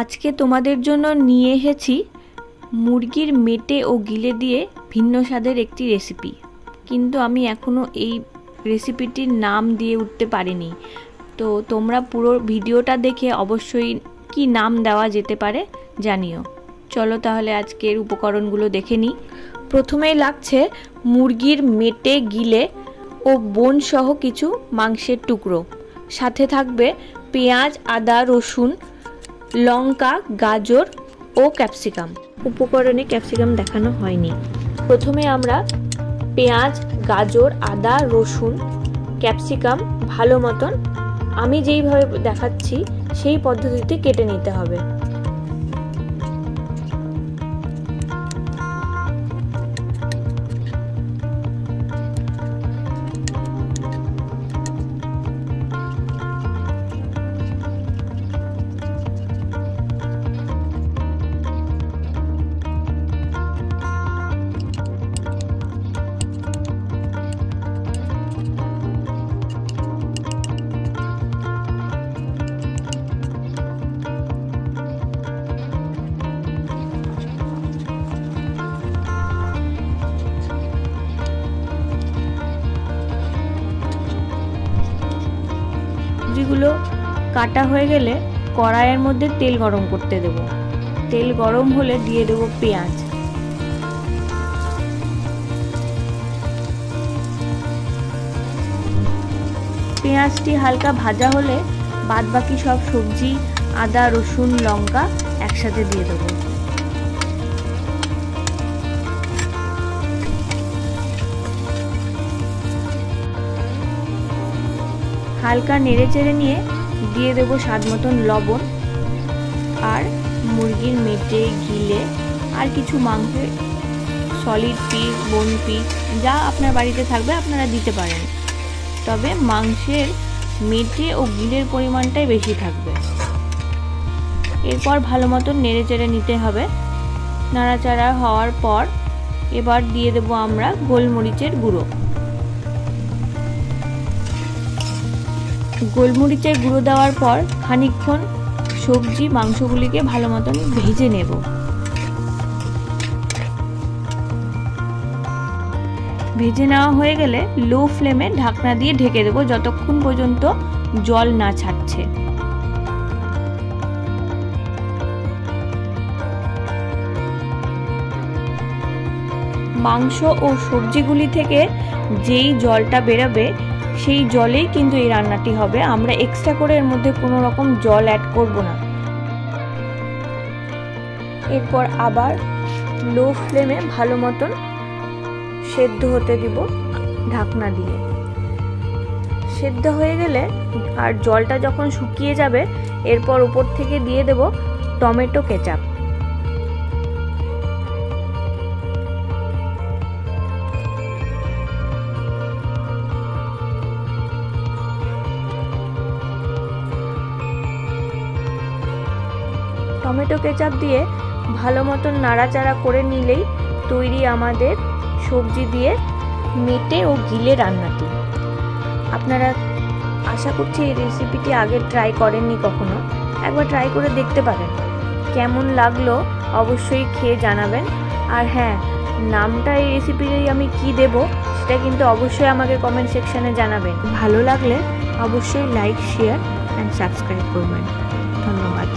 আজকে তোমাদের জন্য নিয়ে এসেছি মুরগির মেটে ও গিলে দিয়ে ভিন্ন স্বাদের একটি রেসিপি, কিন্তু আমি এখনও এই রেসিপিটির নাম দিয়ে উঠতে পারিনি। তো তোমরা পুরো ভিডিওটা দেখে অবশ্যই কি নাম দেওয়া যেতে পারে জানিও। চলো তাহলে আজকের উপকরণগুলো দেখে নিই। প্রথমেই লাগছে মুরগির মেটে গিলে ও বোন সহ কিছু মাংসের টুকরো, সাথে থাকবে পেঁয়াজ, আদা, রসুন, লঙ্কা, গাজর ও ক্যাপসিকাম। উপকরণে ক্যাপসিকাম দেখানো হয়নি। প্রথমে আমরা পেঁয়াজ, গাজর, আদা, রসুন, ক্যাপসিকাম ভালো মতন আমি যেইভাবে দেখাচ্ছি সেই পদ্ধতিতে কেটে নিতে হবে। সবজিগুলো কাটা হয়ে গেলে কড়াইয়ের মধ্যে তেল গরম করতে দেব। তেল গরম হলে দিয়ে দেব পেঁয়াজ। পেঁয়াজটি হালকা ভাজা হলে বাদবাকি সব সবজি, আদা, রসুন, লঙ্কা একসাথে দিয়ে দেব। হালকা নেড়ে চেড়ে নিয়ে দিয়ে দেবো স্বাদ মতন লবণ আর মুরগির মেটে গিলে আর কিছু মাংসের সলিড পিস, বোন পিস যা আপনার বাড়িতে থাকবে আপনারা দিতে পারেন, তবে মাংসের মেটে ও গিলের পরিমাণটাই বেশি থাকবে। এরপর ভালো মতন নেড়ে চেড়ে নিতে হবে। নাড়াচাড়া হওয়ার পর এবার দিয়ে দেবো আমরা গোলমরিচের গুঁড়ো। গোলমরিচের গুঁড়ো দেওয়ার পর খানিকক্ষণ সবজি মাংসগুলিকে ভালো মতন ভেজে নেব। ভেজে নেওয়া হয়ে গেলে লো ফ্লেমে ঢাকনা দিয়ে ঢেকে দেবো যতক্ষণ পর্যন্ত জল না ছাড়ছে। মাংস ও সবজিগুলি থেকে যেই জলটা বেরোবে সেই জলেই কিন্তু এই রান্নাটি হবে। আমরা এক্সট্রা করে এর মধ্যে কোনো রকম জল অ্যাড করব না। এরপর আবার লো ফ্লেমে ভালো মতন সেদ্ধ হতে দিব ঢাকনা দিয়ে। সেদ্ধ হয়ে গেলে আর জলটা যখন শুকিয়ে যাবে এরপর উপর থেকে দিয়ে দেব টমেটো কেচাপ। টমেটো কেচাপ দিয়ে ভালো মতন নাড়াচাড়া করে নিলেই তৈরি আমাদের সবজি দিয়ে মেটে ও গিলে রান্নাটি। আপনারা আশা করছি এই রেসিপিটি আগে ট্রাই করেননি কখনো, একবার ট্রাই করে দেখতে পারেন। কেমন লাগলো অবশ্যই খেয়ে জানাবেন। আর হ্যাঁ, নামটা এই রেসিপির আমি কি দেব সেটা কিন্তু অবশ্যই আমাকে কমেন্ট সেকশনে জানাবেন। ভালো লাগলে অবশ্যই লাইক, শেয়ার অ্যান্ড সাবস্ক্রাইব করবেন। ধন্যবাদ।